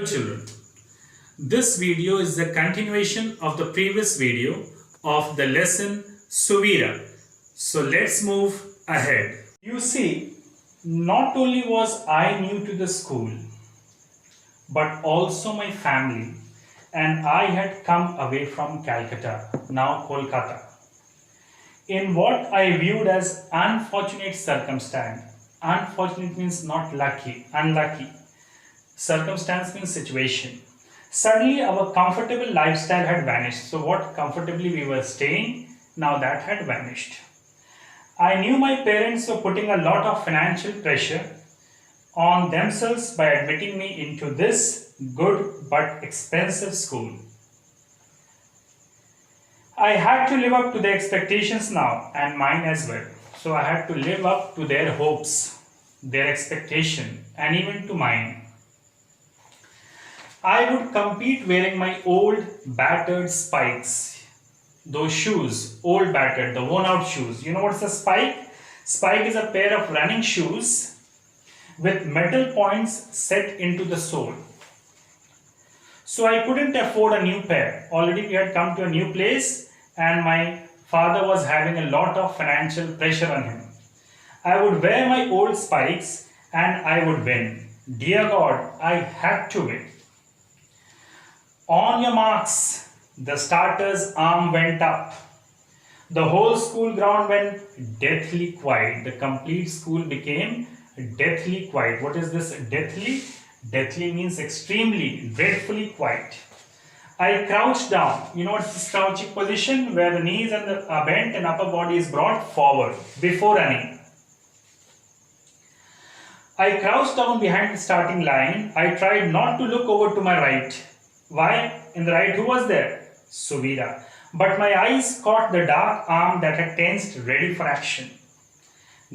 Children, this video is the continuation of the previous video of the lesson Suvira. So let's move ahead. You see, not only was I new to the school, but also my family, and I had come away from Calcutta, now Kolkata, in what I viewed as unfortunate circumstance. Unfortunate means not lucky, unlucky. Circumstance means situation. Suddenly our comfortable lifestyle had vanished. So what comfortably we were staying, now that had vanished. I knew my parents were putting a lot of financial pressure on themselves by admitting me into this good but expensive school. I had to live up to their expectations now, and mine as well. So I had to live up to their hopes, their expectation, and even to mine. I would compete wearing my old battered spikes. Those shoes, old battered, the worn out shoes. You know what's a spike? Spike is a pair of running shoes with metal points set into the sole. So I couldn't afford a new pair. Already we had come to a new place and my father was having a lot of financial pressure on him. I would wear my old spikes and I would win. Dear God, I had to win. On your marks, the starter's arm went up. The whole school ground went deathly quiet. The complete school became deathly quiet. What is this deathly? Deathly means extremely, dreadfully quiet. I crouched down. You know what's this crouching position? Where the knees and are bent and upper body is brought forward before running. I crouched down behind the starting line. I tried not to look over to my right. Why? In the right, who was there? Suvira. But my eyes caught the dark arm that had tensed, ready for action.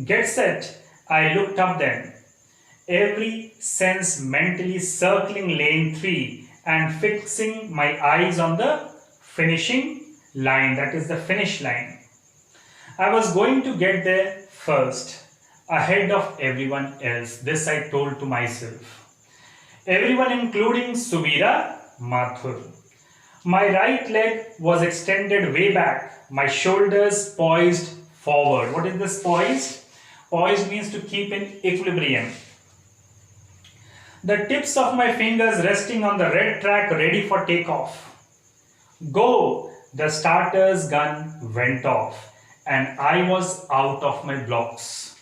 Get set. I looked up then. Every sense mentally circling lane 3 and fixing my eyes on the finishing line, that is the finish line. I was going to get there first, ahead of everyone else. This I told to myself. Everyone including Suvira, Mathur. My right leg was extended way back, my shoulders poised forward. What is this poised? Poised means to keep in equilibrium. The tips of my fingers resting on the red track ready for takeoff. Go! The starter's gun went off and I was out of my blocks.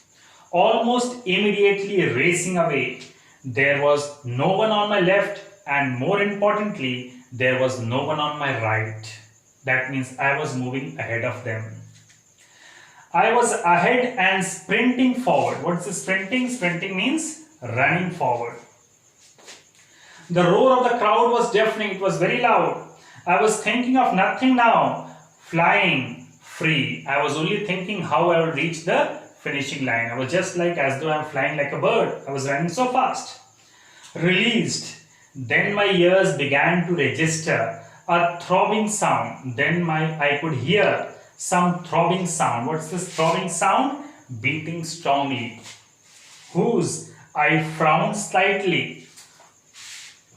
Almost immediately racing away. There was no one on my left and more importantly, there was no one on my right. That means I was moving ahead of them. I was ahead and sprinting forward. What's the sprinting? Sprinting means running forward. The roar of the crowd was deafening. It was very loud. I was thinking of nothing now. Flying free. I was only thinking how I would reach the finishing line. I was just like as though I'm flying like a bird. I was running so fast. Released. Then my ears began to register a throbbing sound. Then I could hear some throbbing sound. What's this throbbing sound? Beating strongly. Whose? I frowned slightly.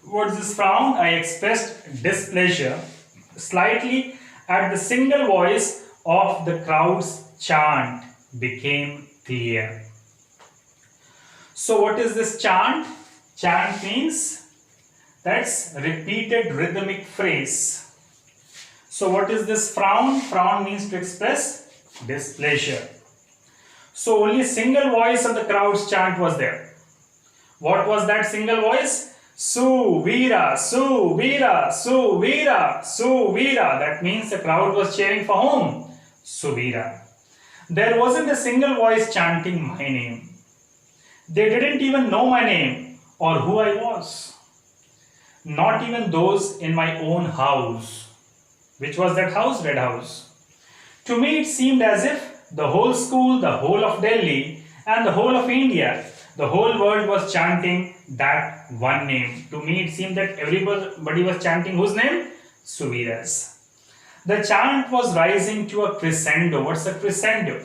What's this frown? I expressed displeasure slightly at the single voice of the crowd's chant became clear. So what is this chant? Chant means that's repeated rhythmic phrase. So what is this frown? Frown means to express displeasure. So only single voice of the crowd's chant was there. What was that single voice? Suvira, Suvira, Suvira, Suvira. That means the crowd was cheering for whom? Suvira. There wasn't a single voice chanting my name. They didn't even know my name or who I was. Not even those in my own house. Which was that house? Red House. To me it seemed as if the whole school, the whole of Delhi and the whole of India, the whole world was chanting that one name. To me it seemed that everybody was chanting whose name? Suvira's. The chant was rising to a crescendo. What's a crescendo?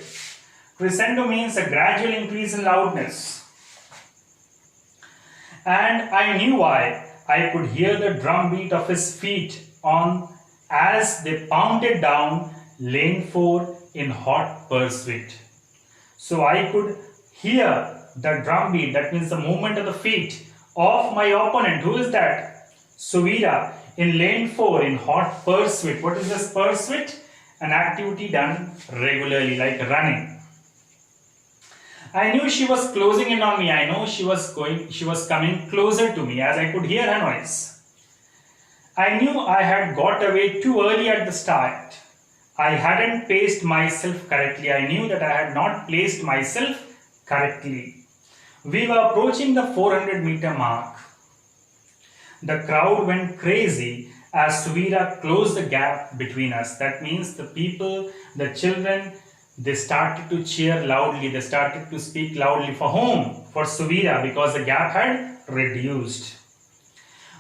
Crescendo means a gradual increase in loudness. And I knew why. I could hear the drumbeat of his feet on as they pounded down lane 4 in hot pursuit. So I could hear the drumbeat, that means the movement of the feet of my opponent. Who is that? Suvira in lane 4 in hot pursuit. What is this pursuit? An activity done regularly, like running. I knew she was closing in on me. I know she was coming closer to me as I could hear her noise. I knew I had got away too early at the start. I hadn't paced myself correctly. I knew that I had not placed myself correctly. We were approaching the 400-meter mark. The crowd went crazy as Suvira closed the gap between us. That means the people, the children, they started to cheer loudly. They started to speak loudly. For whom? For Suvira, because the gap had reduced.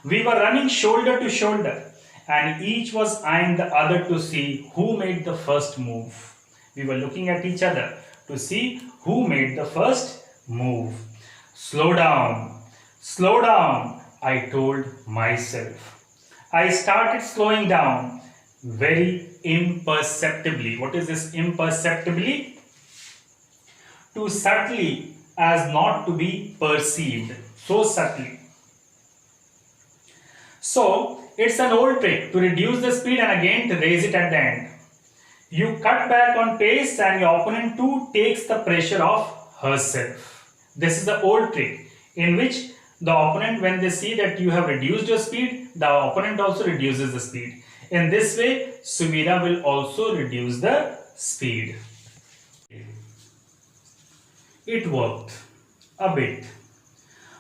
We were running shoulder to shoulder, and each was eyeing the other to see who made the first move. We were looking at each other to see who made the first move. Slow down, I told myself. I started slowing down very imperceptibly. What is this imperceptibly? Too subtly as not to be perceived. So subtly. So, it's an old trick to reduce the speed and again to raise it at the end. You cut back on pace and your opponent too takes the pressure off herself. This is the old trick in which the opponent, when they see that you have reduced your speed, the opponent also reduces the speed. In this way, Suvira will also reduce the speed. It worked a bit.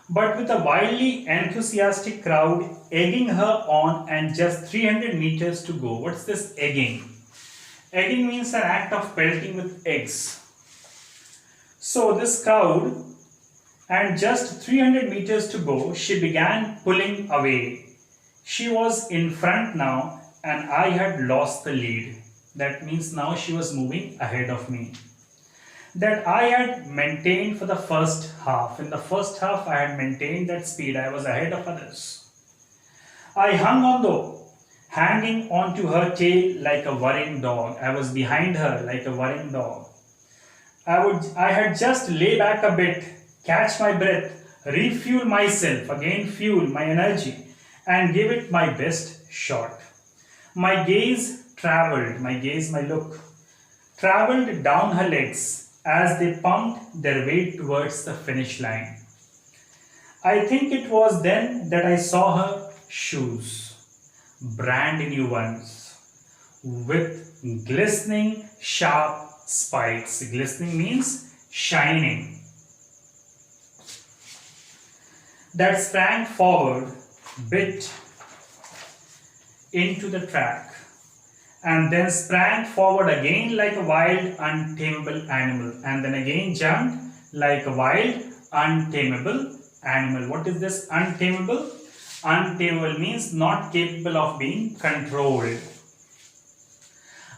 But with a wildly enthusiastic crowd egging her on and just 300 meters to go. What's this egging? Egging means an act of pelting with eggs. So this crowd, and just 300 meters to go, she began pulling away. She was in front now and I had lost the lead. That means now she was moving ahead of me. That I had maintained for the first half. In the first half, I had maintained that speed. I was ahead of others. I hung on though, hanging onto her tail like a worrying dog. I was behind her like a worrying dog. I had just lay back a bit, catch my breath, refuel myself, again fuel my energy, and give it my best shot. My look, traveled down her legs as they pumped their way towards the finish line. I think it was then that I saw her shoes, brand new ones, with glistening sharp spikes. Glistening means shining. That sprang forward, bit into the track, and then sprang forward again like a wild, untamable animal, and then again jumped like a wild, untamable animal. What is this untamable? Untamable means not capable of being controlled.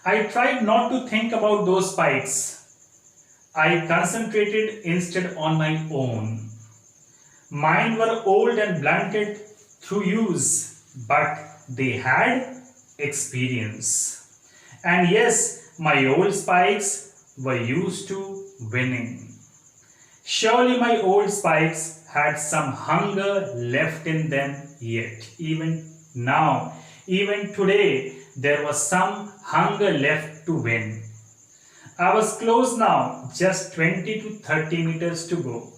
I tried not to think about those spikes. I concentrated instead on my own. Mine were old and blunted through use, but they had experience. And yes, my old spikes were used to winning. Surely my old spikes had some hunger left in them yet. Even now, even today, there was some hunger left to win. I was close now, just 20 to 30 meters to go.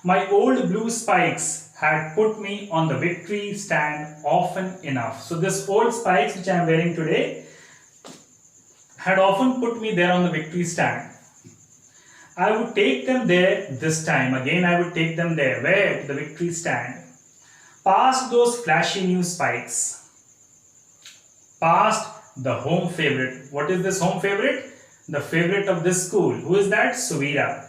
My old blue spikes had put me on the victory stand often enough. So this old spikes which I am wearing today had often put me there on the victory stand. I would take them there this time. Again I would take them there. Where? To the victory stand. Past those flashy new spikes. Past the home favorite. What is this home favorite? The favorite of this school. Who is that? Suvira.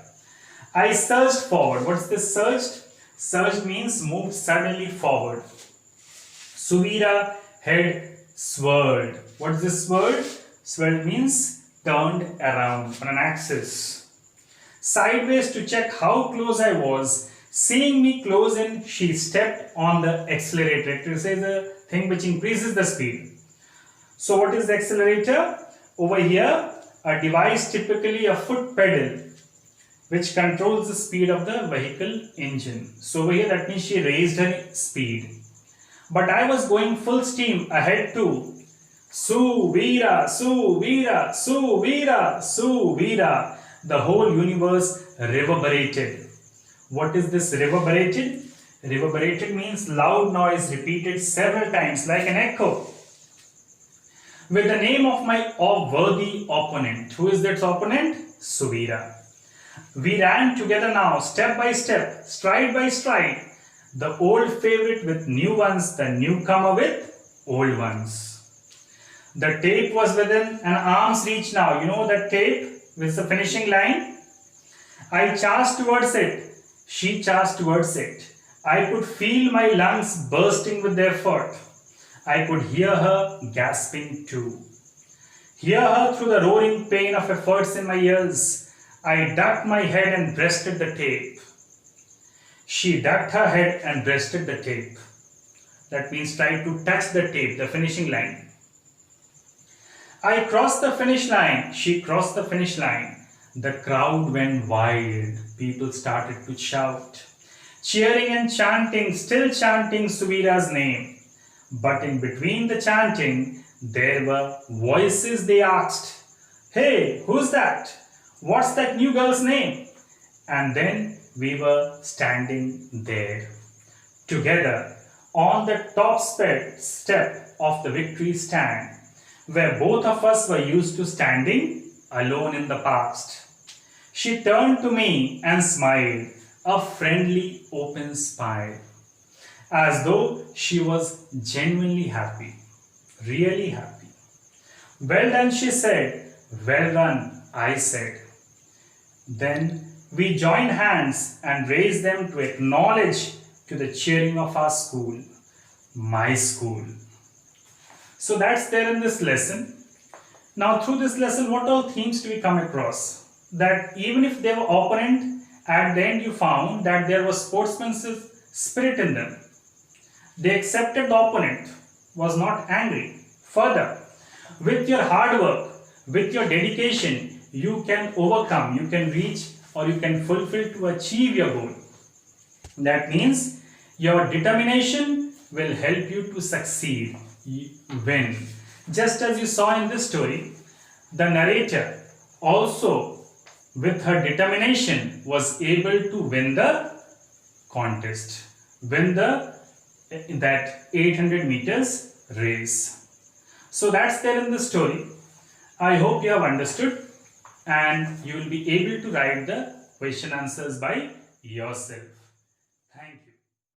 I surged forward. What's this surged? Surged means moved suddenly forward. Suvira head swirled. What is this swirled? Swirled means turned around on an axis. Sideways to check how close I was, Seeing me close in, she stepped on the accelerator. It says a thing which increases the speed. So what is the accelerator? Over here, a device, typically a foot pedal, which controls the speed of the vehicle engine. So over here, that means she raised her speed. But I was going full steam ahead too. Suvira, Suvira, Suvira, Suvira. The whole universe reverberated. What is this reverberated? Reverberated means loud noise repeated several times like an echo. With the name of my worthy opponent. Who is that opponent? Suvira. We ran together now, step by step, stride by stride. The old favorite with new ones, the newcomer with old ones. The tape was within an arm's reach now. You know that tape with the finishing line? I charged towards it. She charged towards it. I could feel my lungs bursting with effort. I could hear her gasping too. Hear her through the roaring pain of efforts in my ears. I ducked my head and breasted the tape. She ducked her head and breasted the tape. That means try to touch the tape, the finishing line. I crossed the finish line. She crossed the finish line. The crowd went wild. People started to shout, cheering and chanting, still chanting Suvira's name. But in between the chanting, there were voices. They asked, "Hey, who's that? What's that new girl's name?" And then we were standing there, together, on the top step of the victory stand, where both of us were used to standing alone in the past. She turned to me and smiled, a friendly, open smile, as though she was genuinely happy, really happy. "Well done," she said. "Well done," I said. Then we joined hands and raised them to acknowledge to the cheering of our school, my school. So that's there in this lesson. Now through this lesson, what all themes do we come across? That even if they were opponent, at the end you found that there was sportsmanship spirit in them. They accepted the opponent, was not angry. Further, with your hard work, with your dedication, you can overcome, you can reach, or you can fulfill to achieve your goal. That means your determination will help you to succeed, win. Just as you saw in this story, the narrator also with her determination was able to win the contest, win that 800 meters race. So that's there in the story. I hope you have understood and you will be able to write the question answers by yourself. Thank you.